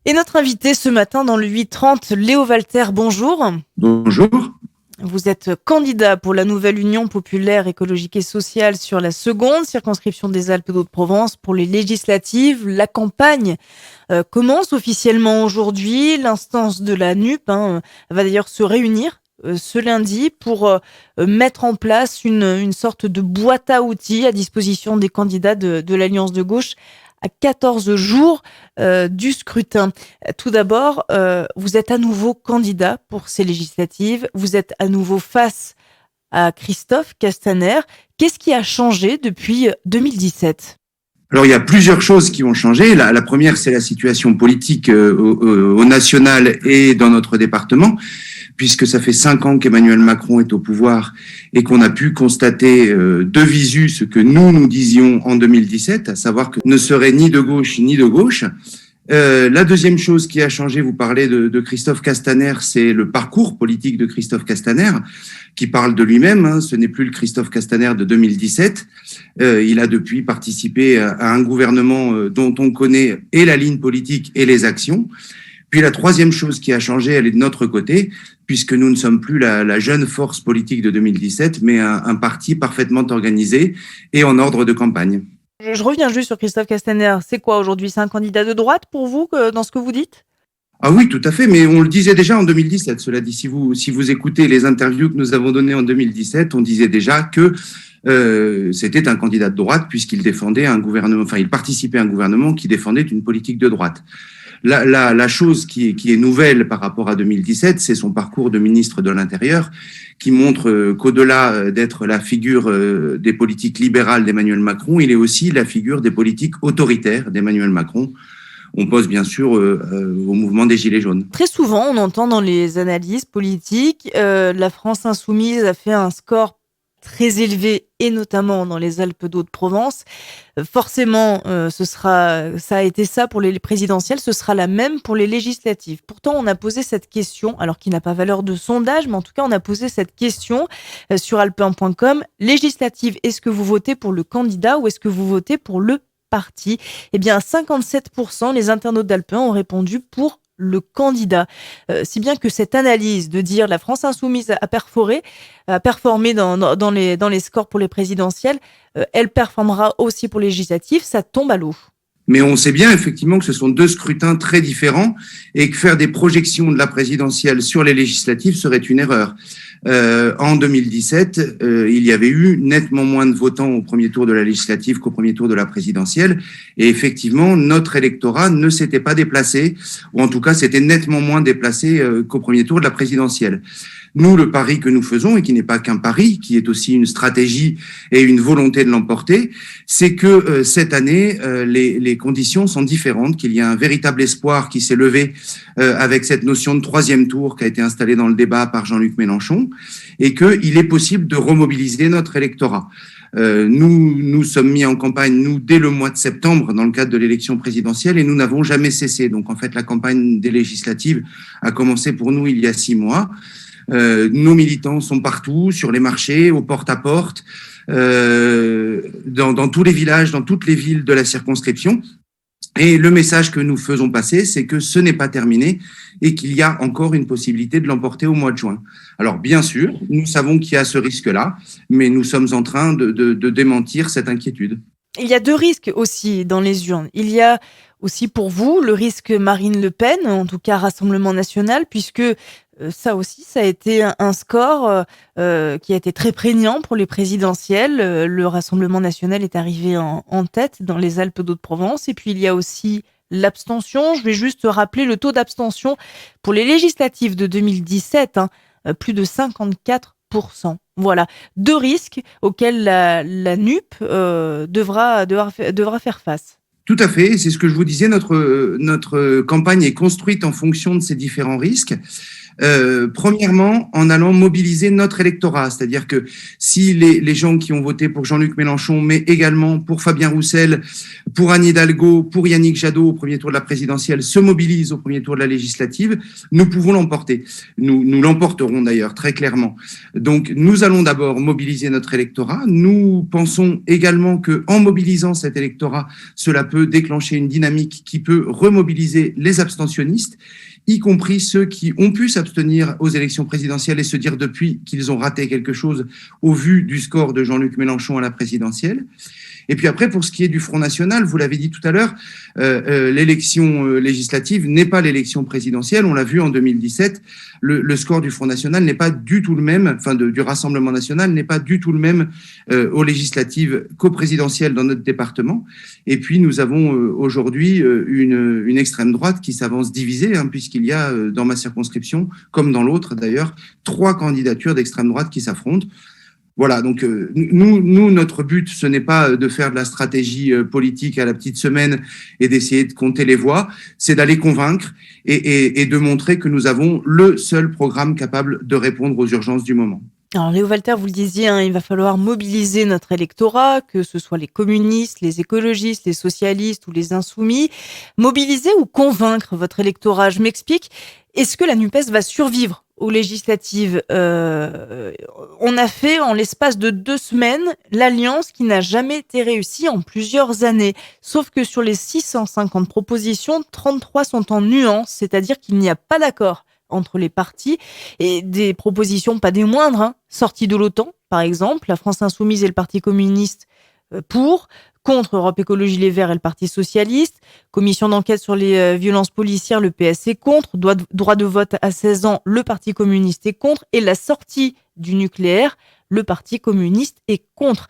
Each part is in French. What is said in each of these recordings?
Et notre invité ce matin dans le 8h30, Léo Walter, bonjour. Bonjour. Vous êtes candidat pour la nouvelle Union populaire écologique et sociale sur la seconde circonscription des Alpes-de-Haute-Provence pour les législatives. La campagne commence officiellement aujourd'hui. L'instance de la NUP va d'ailleurs se réunir ce lundi pour mettre en place une sorte de boîte à outils à disposition des candidats de l'Alliance de gauche à 14 jours du scrutin. Tout d'abord, vous êtes à nouveau candidat pour ces législatives. Vous êtes à nouveau face à Christophe Castaner. Qu'est-ce qui a changé depuis 2017 ? Alors, il y a plusieurs choses qui ont changé. La première, c'est la situation politique au national et dans notre département, puisque ça fait 5 ans qu'Emmanuel Macron est au pouvoir et qu'on a pu constater de visu ce que nous disions en 2017, à savoir que ne serait ni de gauche ni de gauche. La deuxième chose qui a changé, vous parlez de Christophe Castaner, c'est le parcours politique de Christophe Castaner, qui parle de lui-même. Ce n'est plus le Christophe Castaner de 2017. Il a depuis participé à un gouvernement dont on connaît et la ligne politique et les actions. Puis la troisième chose qui a changé, elle est de notre côté, puisque nous ne sommes plus la jeune force politique de 2017, mais un parti parfaitement organisé et en ordre de campagne. Je reviens juste sur Christophe Castaner. C'est quoi aujourd'hui ? C'est un candidat de droite pour vous, dans ce que vous dites ? Ah oui, tout à fait, mais on le disait déjà en 2017, cela dit. Si vous écoutez les interviews que nous avons données en 2017, on disait déjà que c'était un candidat de droite puisqu'il défendait un gouvernement, enfin il participait à un gouvernement qui défendait une politique de droite. La chose qui est nouvelle par rapport à 2017, c'est son parcours de ministre de l'Intérieur qui montre qu'au-delà d'être la figure des politiques libérales d'Emmanuel Macron, il est aussi la figure des politiques autoritaires d'Emmanuel Macron. On pense bien sûr au mouvement des Gilets jaunes. Très souvent, on entend dans les analyses politiques, la France insoumise a fait un score très élevé, et notamment dans les Alpes-de-Haute-Provence. Forcément, ça a été ça pour les présidentielles, ce sera la même pour les législatives. Pourtant, on a posé cette question, alors qu'il n'a pas valeur de sondage, mais en tout cas, on a posé cette question sur alpe1.com. Législative, est-ce que vous votez pour le candidat ou est-ce que vous votez pour le parti ? Eh bien, 57%, les internautes d'Alpe1 ont répondu pour le candidat. Si bien que cette analyse de dire la France insoumise a performé dans les scores pour les présidentielles, elle performera aussi pour les législatives, ça tombe à l'eau. Mais on sait bien effectivement que ce sont deux scrutins très différents et que faire des projections de la présidentielle sur les législatives serait une erreur. En 2017, il y avait eu nettement moins de votants au premier tour de la législative qu'au premier tour de la présidentielle. Et effectivement, notre électorat ne s'était pas déplacé, ou en tout cas, s'était nettement moins déplacé qu'au premier tour de la présidentielle. Nous, le pari que nous faisons, et qui n'est pas qu'un pari, qui est aussi une stratégie et une volonté de l'emporter, c'est que cette année, les conditions sont différentes, qu'il y a un véritable espoir qui s'est levé avec cette notion de troisième tour qui a été installée dans le débat par Jean-Luc Mélenchon, et qu'il est possible de remobiliser notre électorat. Nous sommes mis en campagne, nous, dès le mois de septembre, dans le cadre de l'élection présidentielle, et nous n'avons jamais cessé. Donc, en fait, la campagne des législatives a commencé pour nous il y a 6 mois. Nos militants sont partout, sur les marchés, au porte-à-porte, dans tous les villages, dans toutes les villes de la circonscription. Et le message que nous faisons passer, c'est que ce n'est pas terminé et qu'il y a encore une possibilité de l'emporter au mois de juin. Alors, bien sûr, nous savons qu'il y a ce risque-là, mais nous sommes en train de démentir cette inquiétude. Il y a 2 risques aussi dans les urnes. Il y a aussi pour vous le risque Marine Le Pen, en tout cas Rassemblement National, puisque ça aussi, ça a été un score qui a été très prégnant pour les présidentielles. Le Rassemblement National est arrivé en tête dans les Alpes-de-Haute-Provence. Et puis, il y a aussi l'abstention. Je vais juste rappeler le taux d'abstention pour les législatives de 2017, plus de 54%. Voilà, 2 risques auxquels la NUP devra faire face. Tout à fait, c'est ce que je vous disais, notre campagne est construite en fonction de ces différents risques. Premièrement, en allant mobiliser notre électorat, c'est-à-dire que si les gens qui ont voté pour Jean-Luc Mélenchon, mais également pour Fabien Roussel, pour Anne Hidalgo, pour Yannick Jadot au premier tour de la présidentielle, se mobilisent au premier tour de la législative, nous pouvons l'emporter. Nous l'emporterons d'ailleurs très clairement. Donc, nous allons d'abord mobiliser notre électorat. Nous pensons également que, en mobilisant cet électorat, cela peut déclencher une dynamique qui peut remobiliser les abstentionnistes, y compris ceux qui ont pu s'abstenir aux élections présidentielles et se dire depuis qu'ils ont raté quelque chose au vu du score de Jean-Luc Mélenchon à la présidentielle. Et puis après, pour ce qui est du Front National, vous l'avez dit tout à l'heure, l'élection législative n'est pas l'élection présidentielle. On l'a vu en 2017, le score du Front National n'est pas du tout le même, enfin du Rassemblement National n'est pas du tout le même aux législatives qu'aux présidentielles dans notre département. Et puis nous avons aujourd'hui une extrême droite qui s'avance divisée, puisqu'il y a dans ma circonscription, comme dans l'autre d'ailleurs, 3 candidatures d'extrême droite qui s'affrontent. Voilà, donc nous, notre but, ce n'est pas de faire de la stratégie politique à la petite semaine et d'essayer de compter les voix, c'est d'aller convaincre et de montrer que nous avons le seul programme capable de répondre aux urgences du moment. Alors Léo Walter, vous le disiez, il va falloir mobiliser notre électorat, que ce soit les communistes, les écologistes, les socialistes ou les insoumis. Mobiliser ou convaincre votre électorat, je m'explique. Est-ce que la NUPES va survivre aux législatives? On a fait en l'espace de 2 semaines l'alliance qui n'a jamais été réussie en plusieurs années. Sauf que sur les 650 propositions, 33 sont en nuance, c'est-à-dire qu'il n'y a pas d'accord entre les partis et des propositions pas des moindres, sortie de l'OTAN, par exemple, la France Insoumise et le Parti communiste contre Europe Écologie Les Verts et le Parti socialiste, commission d'enquête sur les violences policières, le PS est contre, droit de vote à 16 ans, le Parti communiste est contre, et la sortie du nucléaire, le Parti communiste est contre.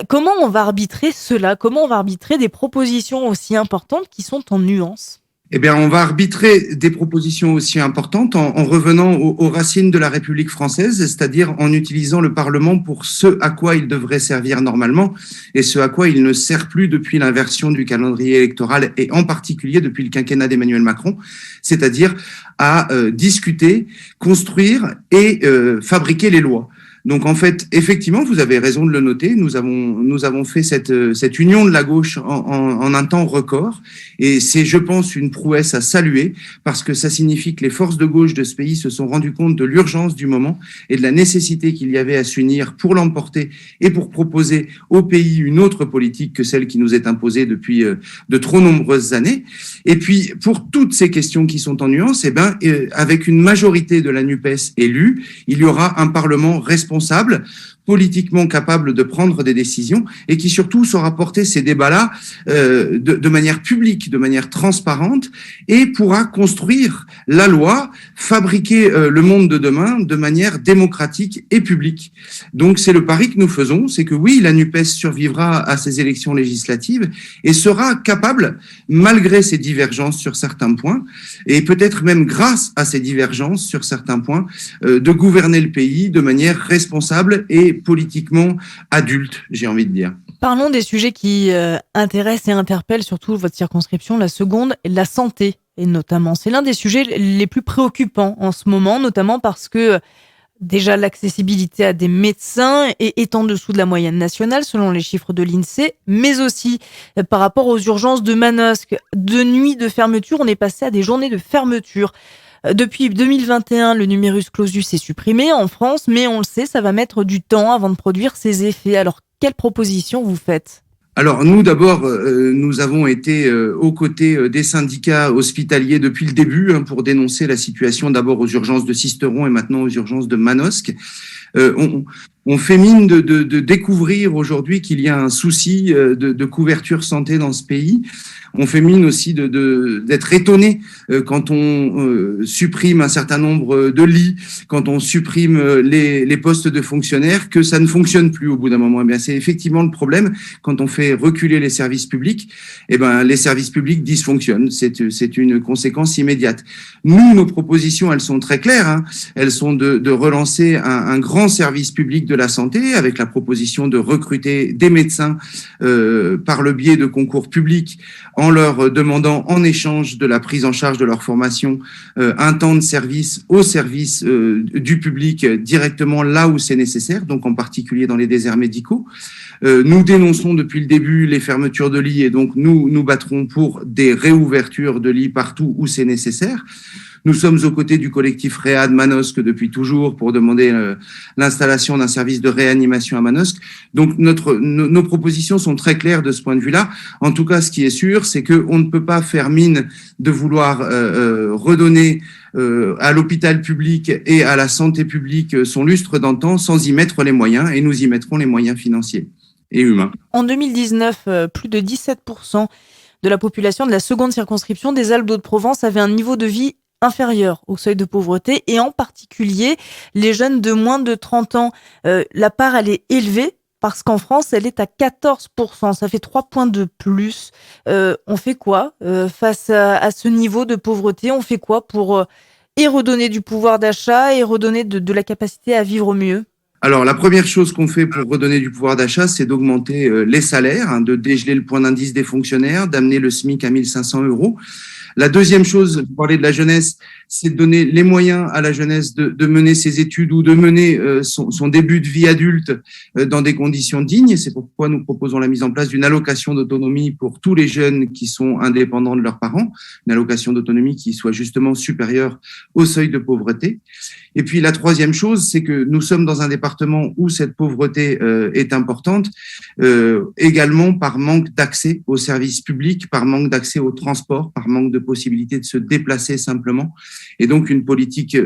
Comment on va arbitrer cela? Comment on va arbitrer des propositions aussi importantes qui sont en nuances? Eh bien, on va arbitrer des propositions aussi importantes en revenant aux racines de la République française, c'est-à-dire en utilisant le Parlement pour ce à quoi il devrait servir normalement et ce à quoi il ne sert plus depuis l'inversion du calendrier électoral et en particulier depuis le quinquennat d'Emmanuel Macron, c'est-à-dire à discuter, construire et fabriquer les lois. Donc en fait, effectivement, vous avez raison de le noter. Nous avons fait cette union de la gauche en un temps record, et c'est, je pense, une prouesse à saluer parce que ça signifie que les forces de gauche de ce pays se sont rendues compte de l'urgence du moment et de la nécessité qu'il y avait à s'unir pour l'emporter et pour proposer au pays une autre politique que celle qui nous est imposée depuis de trop nombreuses années. Et puis pour toutes ces questions qui sont en nuance, avec une majorité de la NUPES élue, il y aura un Parlement responsable, politiquement capable de prendre des décisions et qui surtout saura porter ces débats-là de manière publique, de manière transparente et pourra construire la loi, fabriquer le monde de demain de manière démocratique et publique. Donc c'est le pari que nous faisons, c'est que oui, la NUPES survivra à ces élections législatives et sera capable, malgré ses divergences sur certains points, et peut-être même grâce à ces divergences sur certains points, de gouverner le pays de manière responsable et politiquement adulte, j'ai envie de dire. Parlons des sujets qui intéressent et interpellent surtout votre circonscription, la seconde, la santé. Et notamment, c'est l'un des sujets les plus préoccupants en ce moment, notamment parce que déjà l'accessibilité à des médecins est en dessous de la moyenne nationale, selon les chiffres de l'INSEE, mais aussi par rapport aux urgences de Manosque. De nuits de fermeture, on est passé à des journées de fermeture. Depuis 2021, le numerus clausus est supprimé en France, mais on le sait, ça va mettre du temps avant de produire ses effets. Alors, quelles propositions vous faites ? Alors nous, d'abord, nous avons été aux côtés des syndicats hospitaliers depuis le début pour dénoncer la situation d'abord aux urgences de Sisteron et maintenant aux urgences de Manosque. On fait mine de découvrir aujourd'hui qu'il y a un souci de couverture santé dans ce pays. On fait mine aussi d'être étonné quand on supprime un certain nombre de lits, quand on supprime les postes de fonctionnaires, que ça ne fonctionne plus au bout d'un moment. Eh bien, c'est effectivement le problème quand on fait reculer les services publics. Eh ben, les services publics dysfonctionnent. C'est une conséquence immédiate. Nous, nos propositions, elles sont très claires. Elles sont de relancer un grand grand service public de la santé, avec la proposition de recruter des médecins par le biais de concours publics, en leur demandant en échange de la prise en charge de leur formation un temps de service au service du public directement là où c'est nécessaire, donc en particulier dans les déserts médicaux. Nous dénonçons depuis le début les fermetures de lits et donc nous nous battrons pour des réouvertures de lits partout où c'est nécessaire. Nous sommes aux côtés du collectif Réad Manosque depuis toujours pour demander l'installation d'un service de réanimation à Manosque. Donc nos propositions sont très claires de ce point de vue-là. En tout cas, ce qui est sûr, c'est qu'on ne peut pas faire mine de vouloir redonner à l'hôpital public et à la santé publique son lustre d'antan sans y mettre les moyens, et nous y mettrons les moyens financiers et humains. En 2019, plus de 17% de la population de la seconde circonscription des Alpes-de-Haute-Provence avait un niveau de vie inférieur au seuil de pauvreté, et en particulier les jeunes de moins de 30 ans. La part, elle est élevée parce qu'en France, elle est à 14%. Ça fait 3 points de plus. On fait quoi face à ce niveau de pauvreté? On fait quoi pour et redonner du pouvoir d'achat et redonner de la capacité à vivre mieux? Alors, la première chose qu'on fait pour redonner du pouvoir d'achat, c'est d'augmenter les salaires, de dégeler le point d'indice des fonctionnaires, d'amener le SMIC à 1 500 €. La deuxième chose, vous parlez de la jeunesse, c'est de donner les moyens à la jeunesse de mener ses études ou de mener son début de vie adulte dans des conditions dignes. Et c'est pourquoi nous proposons la mise en place d'une allocation d'autonomie pour tous les jeunes qui sont indépendants de leurs parents, une allocation d'autonomie qui soit justement supérieure au seuil de pauvreté. Et puis la troisième chose, c'est que nous sommes dans un département où cette pauvreté est importante, également par manque d'accès aux services publics, par manque d'accès au transport, par manque de possibilité de se déplacer simplement. Et donc une politique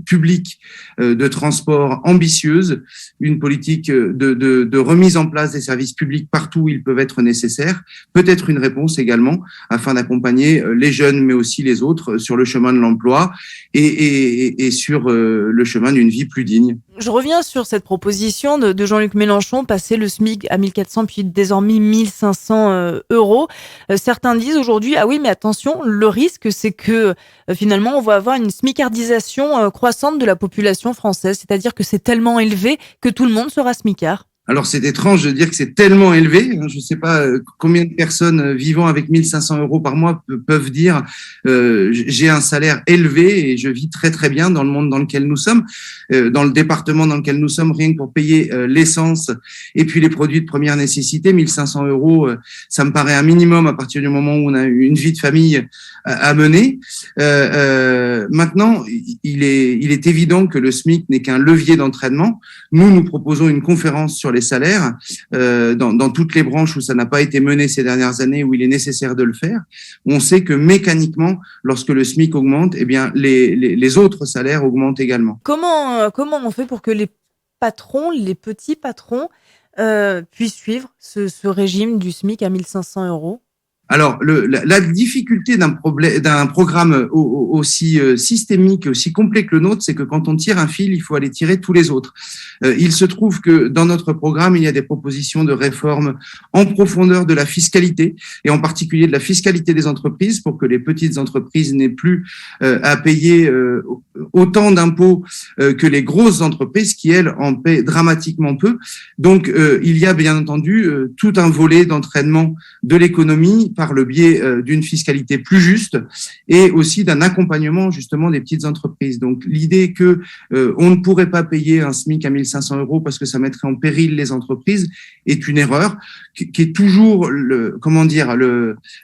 publique de transport ambitieuse, une politique de remise en place des services publics partout où ils peuvent être nécessaires, peut être une réponse également afin d'accompagner les jeunes mais aussi les autres sur le chemin de l'emploi et sur le chemin d'une vie plus digne. Je reviens sur cette proposition de Jean-Luc Mélenchon, passer le SMIC à 1 400 puis désormais 1 500 €. Certains disent aujourd'hui, ah oui, mais attention, le risque, c'est que finalement, on va avoir une smicardisation croissante de la population française, c'est-à-dire que c'est tellement élevé que tout le monde sera smicard. Alors, c'est étrange de dire que c'est tellement élevé. Je ne sais pas combien de personnes vivant avec 1 500 € par mois peuvent dire j'ai un salaire élevé et je vis très, très bien dans le monde dans lequel nous sommes. Dans le département dans lequel nous sommes, rien que pour payer l'essence et puis les produits de première nécessité, 1 500 €, ça me paraît un minimum à partir du moment où on a une vie de famille à mener. Maintenant, il est évident que le SMIC n'est qu'un levier d'entraînement. Nous proposons une conférence sur les salaires dans toutes les branches où ça n'a pas été mené ces dernières années, où il est nécessaire de le faire. On sait que mécaniquement, lorsque le SMIC augmente, eh bien les autres salaires augmentent également. Comment on fait pour que les patrons, les petits patrons, puissent suivre ce régime du SMIC à 1 500 €? Alors, la difficulté d'un programme aussi systémique, aussi complet que le nôtre, c'est que quand on tire un fil, il faut aller tirer tous les autres. Il se trouve que dans notre programme, il y a des propositions de réforme en profondeur de la fiscalité, et en particulier de la fiscalité des entreprises, pour que les petites entreprises n'aient plus à payer autant d'impôts que les grosses entreprises qui, elles, en paient dramatiquement peu. Donc, il y a bien entendu tout un volet d'entraînement de l'économie par le biais d'une fiscalité plus juste et aussi d'un accompagnement justement des petites entreprises. Donc l'idée que on ne pourrait pas payer un SMIC à 1 500 € parce que ça mettrait en péril les entreprises est une erreur qui est toujours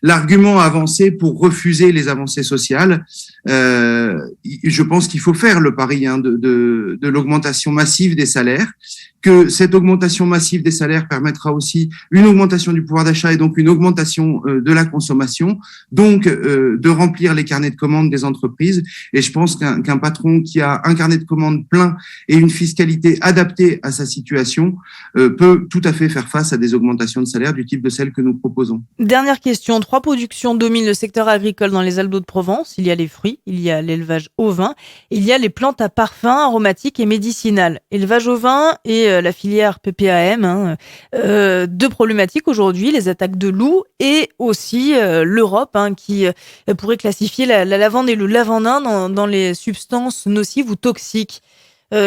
l'argument avancé pour refuser les avancées sociales. Je pense qu'il faut faire le pari de l'augmentation massive des salaires, que cette augmentation massive des salaires permettra aussi une augmentation du pouvoir d'achat et donc une augmentation de la consommation, donc de remplir les carnets de commandes des entreprises. Et je pense qu'un patron qui a un carnet de commandes plein et une fiscalité adaptée à sa situation peut tout à fait faire face à des augmentations de salaire du type de celles que nous proposons. Dernière question, 3 productions dominent le secteur agricole dans les Alpes-de-Haute-Provence. Il y a les fruits, il y a l'élevage ovin, il y a les plantes à parfum, aromatiques et médicinales. Élevage ovin et la filière PPAM, deux problématiques aujourd'hui, les attaques de loups et aussi l'Europe qui pourrait classifier la lavande et le lavandin dans les substances nocives ou toxiques.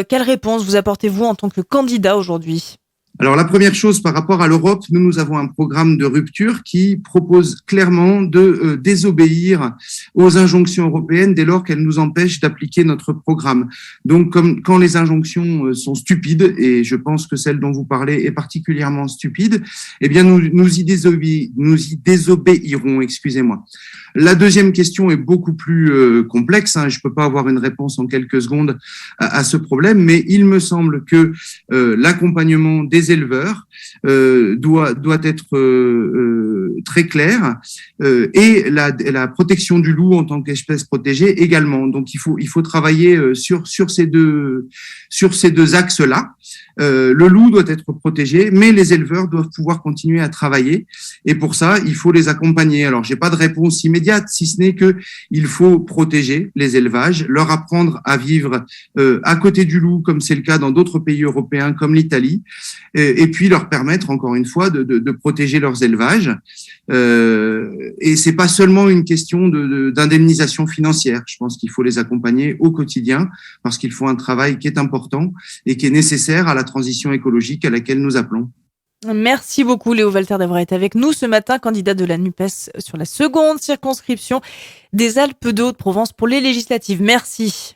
Quelle réponse vous apportez-vous en tant que candidat aujourd'hui ? Alors, la première chose par rapport à l'Europe, nous avons un programme de rupture qui propose clairement de désobéir aux injonctions européennes dès lors qu'elles nous empêchent d'appliquer notre programme. Donc, comme quand les injonctions sont stupides, et je pense que celle dont vous parlez est particulièrement stupide, eh bien, nous y désobéirons, excusez-moi. La deuxième question est beaucoup plus complexe. Je ne peux pas avoir une réponse en quelques secondes à ce problème, mais il me semble que l'accompagnement des éleveurs doit être très clair et la protection du loup en tant qu'espèce protégée également. Donc il faut travailler sur ces deux axes-là. Le loup doit être protégé, mais les éleveurs doivent pouvoir continuer à travailler. Et pour ça, il faut les accompagner. Alors, j'ai pas de réponse immédiate, si ce n'est que il faut protéger les élevages, leur apprendre à vivre à côté du loup, comme c'est le cas dans d'autres pays européens, comme l'Italie, et puis leur permettre, encore une fois, de protéger leurs élevages. Et c'est pas seulement une question d'indemnisation financière. Je pense qu'il faut les accompagner au quotidien parce qu'ils font un travail qui est important et qui est nécessaire à la transition écologique à laquelle nous appelons. Merci beaucoup Léo Walter d'avoir été avec nous ce matin, candidat de la NUPES sur la seconde circonscription des Alpes de Haute-Provence pour les législatives. Merci.